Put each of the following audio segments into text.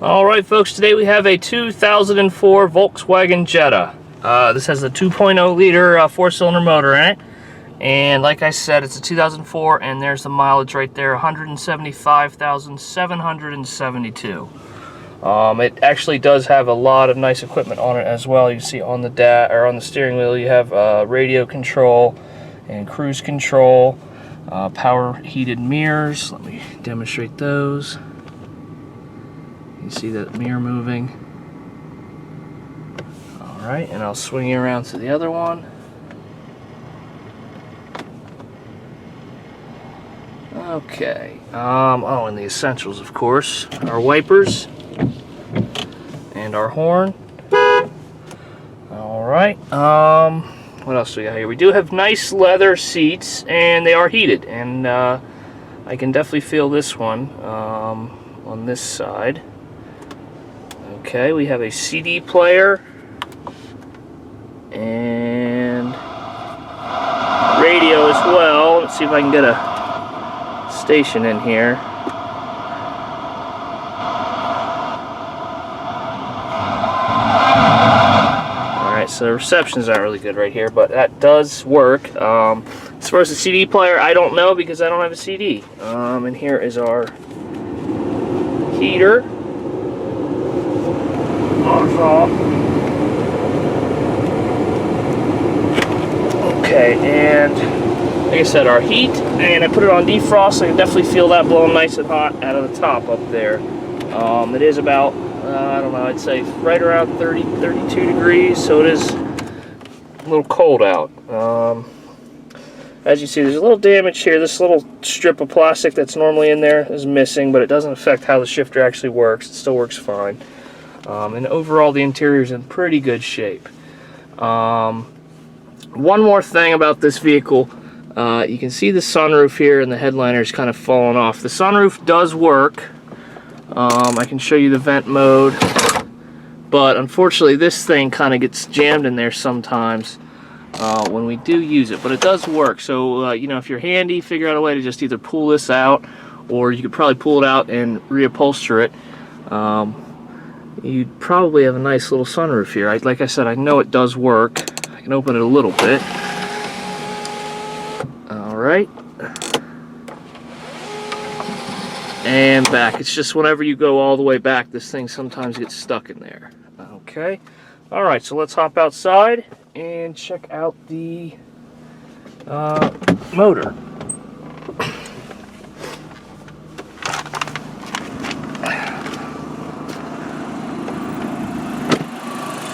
Alright folks, today we have a 2004 Volkswagen Jetta. This has a 2.0 liter 4-cylinder motor in it. And like I said, it's a 2004 and there's the mileage right there, 175,772. It actually does have a lot of nice equipment on it as well. You see on the on the steering wheel you have radio control and cruise control, power heated mirrors. Let me demonstrate those. You see that mirror moving. Alright, and I'll swing you around to the other one. Okay. Oh, and the essentials, of course. Our wipers. And our horn. Alright. What else do we got here? We do have nice leather seats, and they are heated. And I can definitely feel this one on this side. Okay, we have a CD player and radio as well. Let's see if I can get a station in here. Alright, so the reception's not really good right here, but that does work. As far as the CD player, I don't know because I don't have a CD. And here is our heater. Okay, and like I said, our heat, and I put it on defrost, so I can definitely feel that blowing nice and hot out of the top up there. It is about, I don't know, I'd say right around 30, 32 degrees, so it is a little cold out. As you see, there's a little damage here. This little strip of plastic that's normally in there is missing, but it doesn't affect how the shifter actually works. It still works fine. And overall, the interior is in pretty good shape. One more thing about this vehicle, you can see the sunroof here and the headliner is kind of falling off. The sunroof does work. I can show you the vent mode, but unfortunately this thing kind of gets jammed in there sometimes when we do use it, but it does work. So you know, if you're handy, figure out a way to just either pull this out, or you could probably pull it out and reupholster it. You'd probably have a nice little sunroof here. Like I said, I know it does work. I can open it a little bit. Alright. And back. It's just whenever you go all the way back, this thing sometimes gets stuck in there. Okay. Alright, so let's hop outside and check out the motor.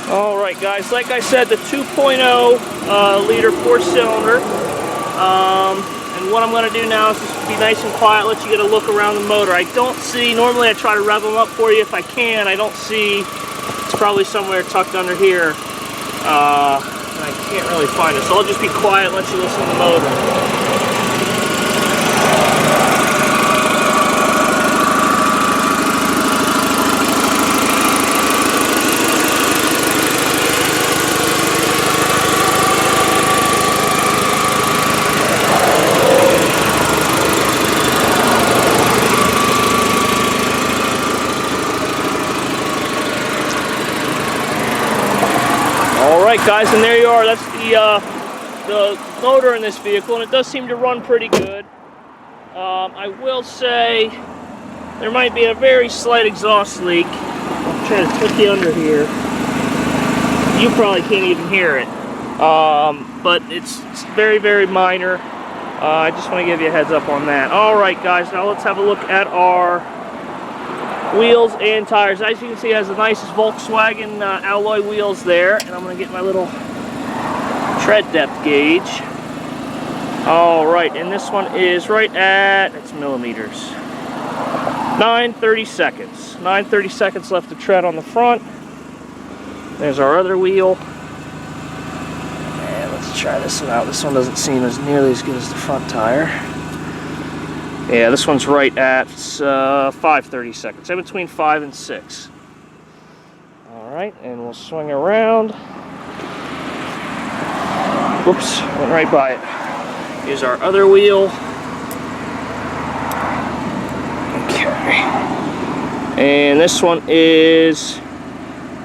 Alright guys, like I said, the 2.0 liter 4-cylinder. And what I'm going to do now is just be nice and quiet, let you get a look around the motor. I don't see, normally I try to rev them up for you if I can. I don't see, it's probably somewhere tucked under here. And I can't really find it. So I'll just be quiet and let you listen to the motor. Alright guys, and there you are. That's the motor in this vehicle, and it does seem to run pretty good. I will say there might be a very slight exhaust leak. I'll try to tuck you under here. You probably can't even hear it, but it's very, very minor. I just want to give you a heads up on that. Alright guys, now let's have a look at our wheels and tires. As you can see, it has the nicest Volkswagen alloy wheels there, and I'm going to get my little tread depth gauge. Alright, and this one is right at, it's millimeters, 9/32. 9/32 left to tread on the front. There's our other wheel. And let's try this one out. This one doesn't seem as nearly as good as the front tire. Yeah, this one's right at 5/32, in between 5 and 6. Alright, and we'll swing around. Whoops, went right by it. Here's our other wheel. Okay. And this one is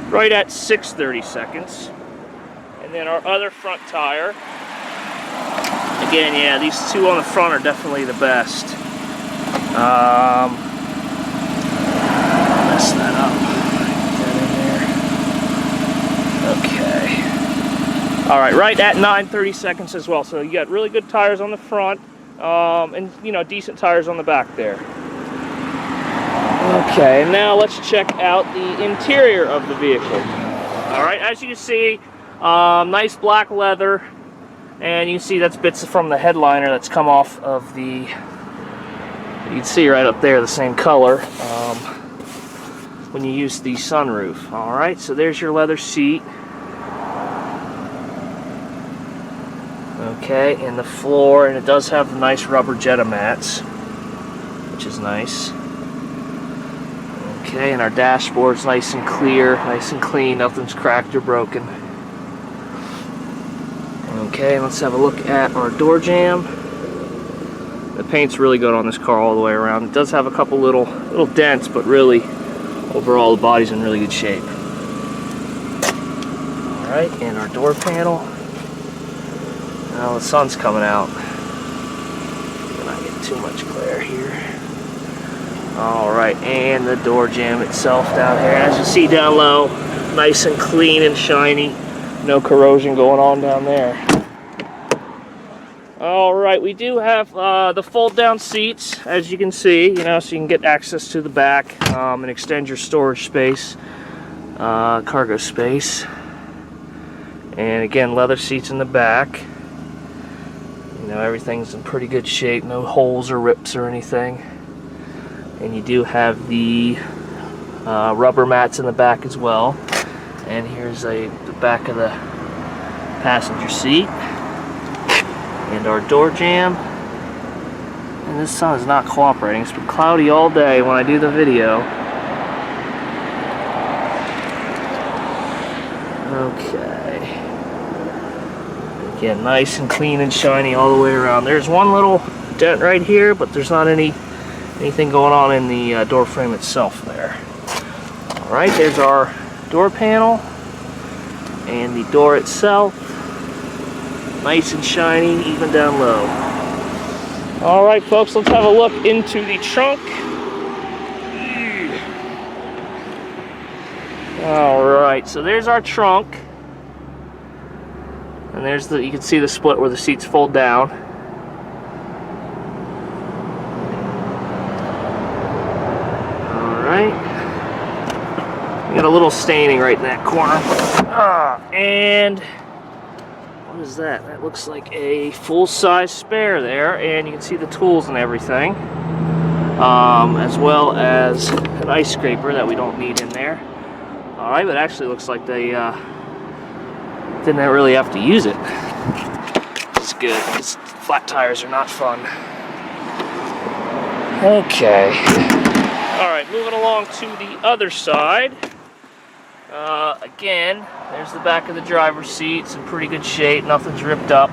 right at 6/30 seconds. And then our other front tire, again, yeah, these two on the front are definitely the best. Mess that up. Get that in there. Okay. All right, right at 9/30 seconds as well. So you got really good tires on the front, and you know, decent tires on the back there. Okay, now let's check out the interior of the vehicle. All right, as you can see, nice black leather, and you can see that's bits from the headliner that's come off of the, you can see right up there, the same color when you use the sunroof. All right, so there's your leather seat. Okay, and the floor, and it does have the nice rubber Jetta mats, which is nice. Okay, and our dashboard's nice and clear, nice and clean, nothing's cracked or broken. Okay, let's have a look at our door jamb. The paint's really good on this car all the way around. It does have a couple little dents, but really, overall, the body's in really good shape. Alright, and our door panel. Now the sun's coming out. Not get too much glare here. Alright, and the door jamb itself down here. As you see down low, nice and clean and shiny. No corrosion going on down there. Alright, we do have the fold down seats, as you can see, you know, so you can get access to the back and extend your storage space, cargo space. And again, leather seats in the back. You know, everything's in pretty good shape, no holes or rips or anything. And you do have the rubber mats in the back as well. And here's the back of the passenger seat. And our door jamb. And this sun is not cooperating. It's been cloudy all day when I do the video. Okay. Again, nice and clean and shiny all the way around. There's one little dent right here, but there's not anything going on in the door frame itself there. Alright, there's our door panel and the door itself. Nice and shiny, even down low. Alright folks, let's have a look into the trunk. Alright, so there's our trunk. And there's you can see the split where the seats fold down. We got a little staining right in that corner. And what is that? That looks like a full-size spare there, and you can see the tools and everything, as well as an ice scraper that we don't need in there. Alright, but it actually looks like they didn't really have to use it. It's good, because flat tires are not fun. Okay. Alright, moving along to the other side. Again, there's the back of the driver's seat. It's in pretty good shape. Nothing's ripped up.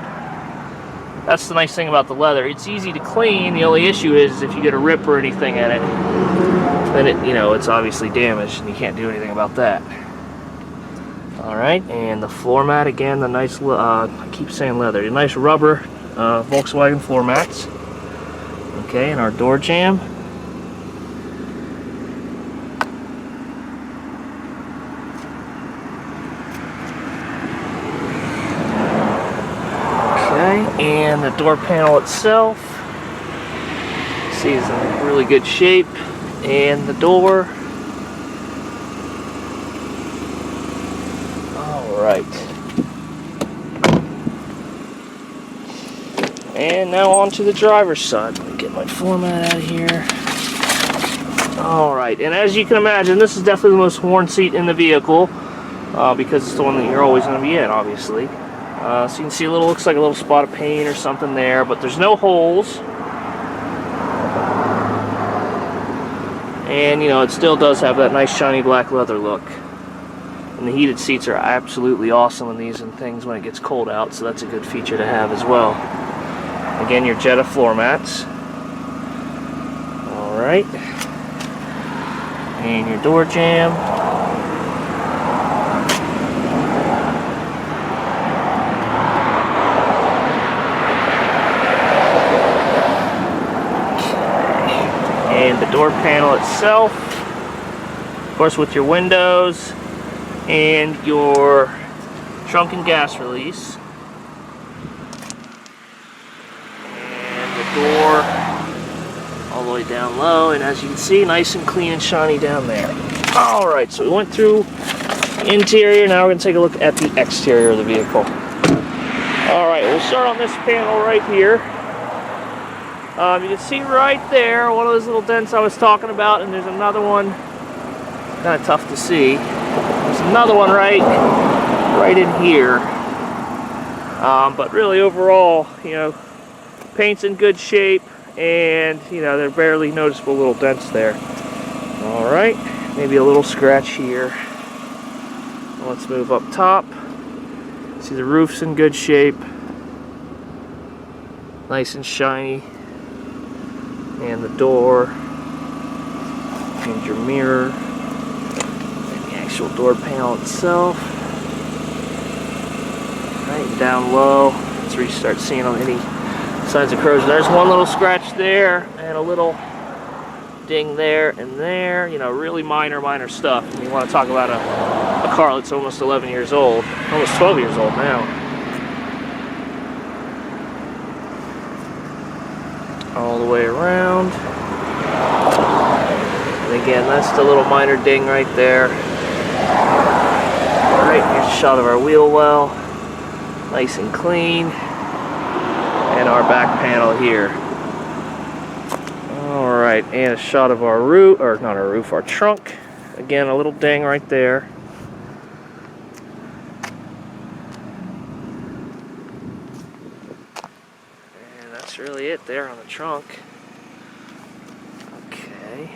That's the nice thing about the leather. It's easy to clean. The only issue is if you get a rip or anything in it, then it, you know, it's obviously damaged and you can't do anything about that. Alright, and the floor mat, again, the nice, I keep saying leather, the nice rubber Volkswagen floor mats. Okay, and our door jamb. And the door panel itself, see, is in really good shape. And the door. Alright. And now on to the driver's side. Let me get my floor mat out of here. Alright, and as you can imagine, this is definitely the most worn seat in the vehicle, because it's the one that you're always going to be in, obviously. So you can see looks like a little spot of paint or something there, but there's no holes. And you know, it still does have that nice shiny black leather look. And the heated seats are absolutely awesome in these and things when it gets cold out, so that's a good feature to have as well. Again, your Jetta floor mats. Alright. and your door jamb. And the door panel itself, of course, with your windows and your trunk and gas release, and the door all the way down low, and as you can see, nice and clean and shiny down there. Alright, so we went through the interior, now we're going to take a look at the exterior of the vehicle. Alright, we'll start on this panel right here. You can see right there one of those little dents I was talking about, and there's another one, kind of tough to see. There's another one right in here. But really overall, you know, paint's in good shape, and you know, they're barely noticeable little dents there. Alright, maybe a little scratch here. Let's move up top. See, the roof's in good shape. Nice and shiny. And the door, and your mirror, and the actual door panel itself. Right down low, that's where you start seeing any signs of corrosion. There's one little scratch there, and a little ding there and there. You know, really minor stuff. And you want to talk about a car that's almost 11 years old, almost 12 years old now. All the way around. And again, that's the little minor ding right there. Alright, here's a shot of our wheel well. Nice and clean. And our back panel here. Alright, and a shot of our roof, or not our roof, our trunk. Again, a little ding right there. That's really it there on the trunk. Okay.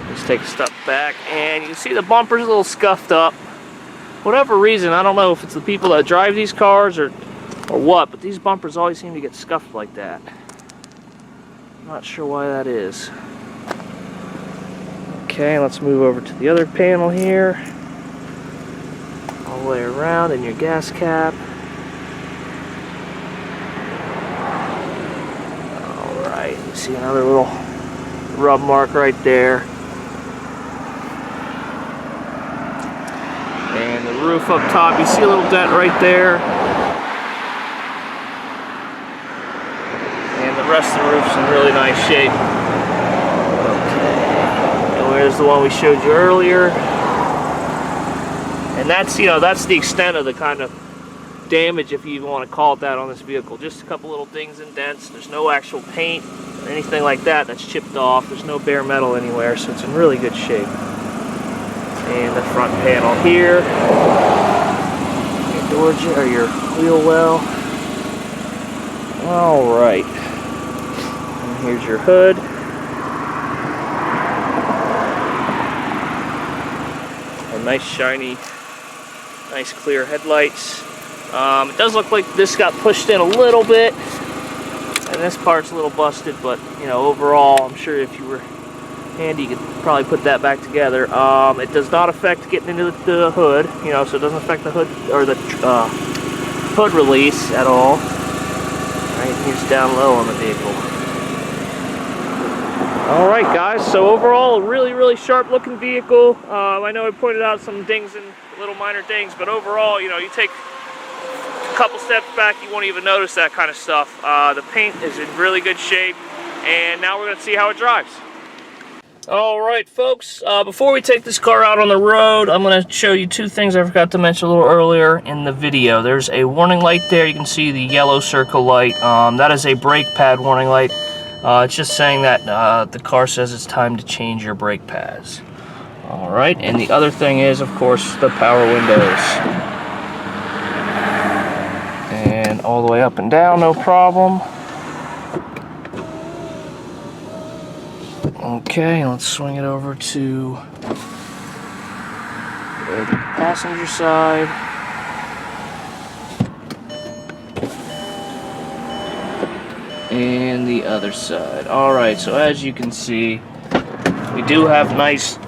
Let's take a step back, and you can see the bumper's a little scuffed up. Whatever reason, I don't know if it's the people that drive these cars or what, but these bumpers always seem to get scuffed like that. I'm not sure why that is. Okay, let's move over to the other panel here. All the way around, and your gas cap. You see another little rub mark right there. And the roof up top, you see a little dent right there. And the rest of the roof's in really nice shape. Okay. And where's the one we showed you earlier? And that's, you know, that's the extent of the kind of damage, if you even want to call it that, on this vehicle. Just a couple little dings and dents. There's no actual paint or anything like that that's chipped off. There's no bare metal anywhere, so it's in really good shape. And the front panel here, your door or your wheel well. All right, and here's your hood. And nice shiny, nice clear headlights. It does look like this got pushed in a little bit, and this part's a little busted, but you know, overall, I'm sure if you were handy, you could probably put that back together. It does not affect getting into the hood, you know, so it doesn't affect the hood or the hood release at all. Right, here's down low on the vehicle. All right, guys. So overall, a really sharp looking vehicle. I know I pointed out some dings and little minor dings, but overall, you know, you take a couple steps back, you won't even notice that kind of stuff. The paint is in really good shape, and now we're going to see how it drives. Alright folks, before we take this car out on the road, I'm going to show you two things I forgot to mention a little earlier in the video. There's a warning light there. You can see the yellow circle light. That is a brake pad warning light. It's just saying that the car says it's time to change your brake pads. Alright, and the other thing is, of course, the power windows. And all the way up and down, no problem. Okay, let's swing it over to the passenger side. And the other side. Alright, so as you can see, we do have nice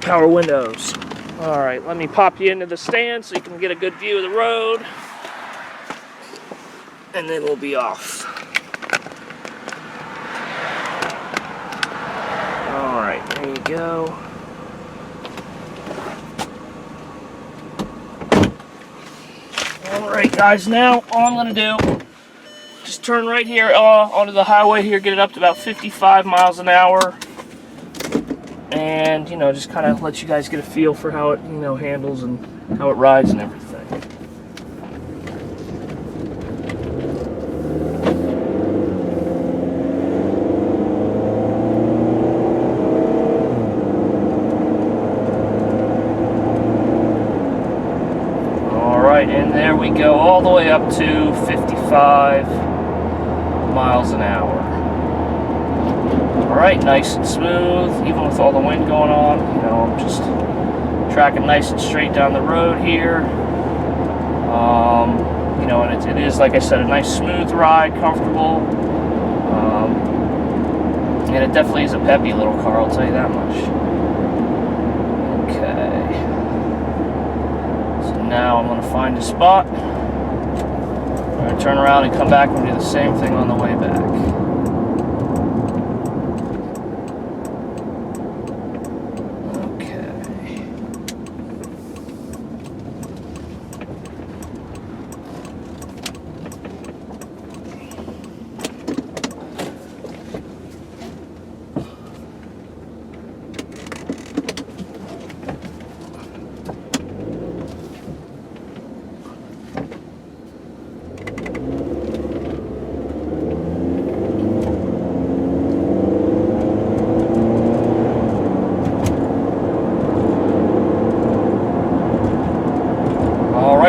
power windows. Alright, let me pop you into the stand so you can get a good view of the road. And then we'll be off. Alright, there you go. Alright guys, now all I'm going to do, just turn right here onto the highway here, get it up to about 55 miles an hour. And, you know, just kind of let you guys get a feel for how it, you know, handles and how it rides and everything. Alright, and there we go, all the way up to 55 miles an hour. Alright, nice and smooth, even with all the wind going on. You know, I'm just tracking nice and straight down the road here. You know, and it is, like I said, a nice smooth ride, comfortable. And it definitely is a peppy little car, I'll tell you that much. Okay. So now I'm going to find a spot. I'm going to turn around and come back and do the same thing on the way back.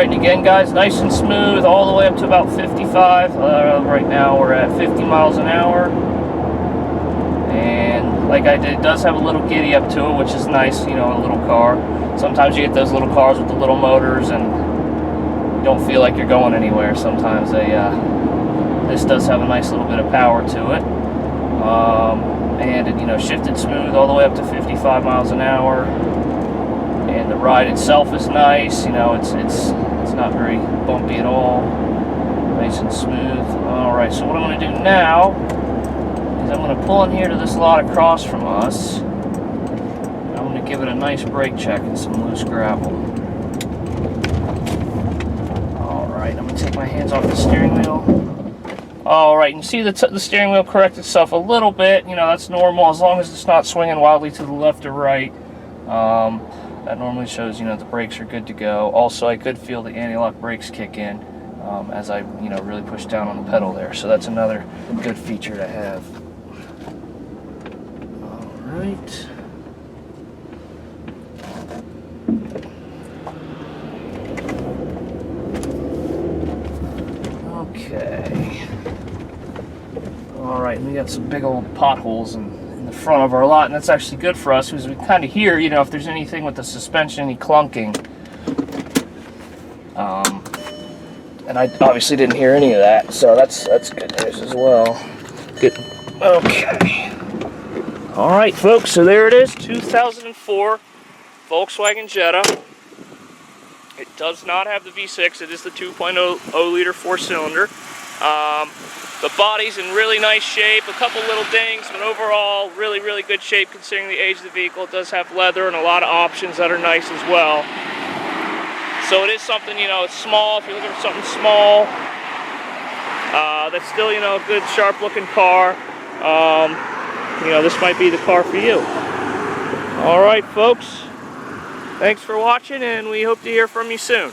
And again, guys, nice and smooth all the way up to about 55. Right now we're at 50 miles an hour. And like I did, it does have a little giddy up to it, which is nice, you know, a little car. Sometimes you get those little cars with the little motors and you don't feel like you're going anywhere. Sometimes this does have a nice little bit of power to it. And it, you know, shifted smooth all the way up to 55 miles an hour. And the ride itself is nice, you know, it's not very bumpy at all, nice and smooth. Alright, so what I'm going to do now is I'm going to pull in here to this lot across from us. I'm going to give it a nice brake check and some loose gravel. Alright, I'm going to take my hands off the steering wheel. Alright, you see the steering wheel correct itself a little bit, you know, that's normal as long as it's not swinging wildly to the left or right. That normally shows, you know, the brakes are good to go. Also, I could feel the anti-lock brakes kick in as I, you know, really push down on the pedal there. So that's another good feature to have. All right. Okay. All right, and we got some big old potholes in the front of our lot, and that's actually good for us because we kind of hear, you know, if there's anything with the suspension, any clunking. And I obviously didn't hear any of that, so that's good news as well. Good. Okay. All right, folks. So there it is, 2004 Volkswagen Jetta. It does not have the V6. It is the 2.0 liter four-cylinder. The body's in really nice shape, a couple little dings, but overall really, really good shape considering the age of the vehicle. It does have leather and a lot of options that are nice as well. So it is something, you know, it's small. If you're looking for something small, that's still, you know, a good, sharp-looking car, you know, this might be the car for you. All right, folks. Thanks for watching, and we hope to hear from you soon.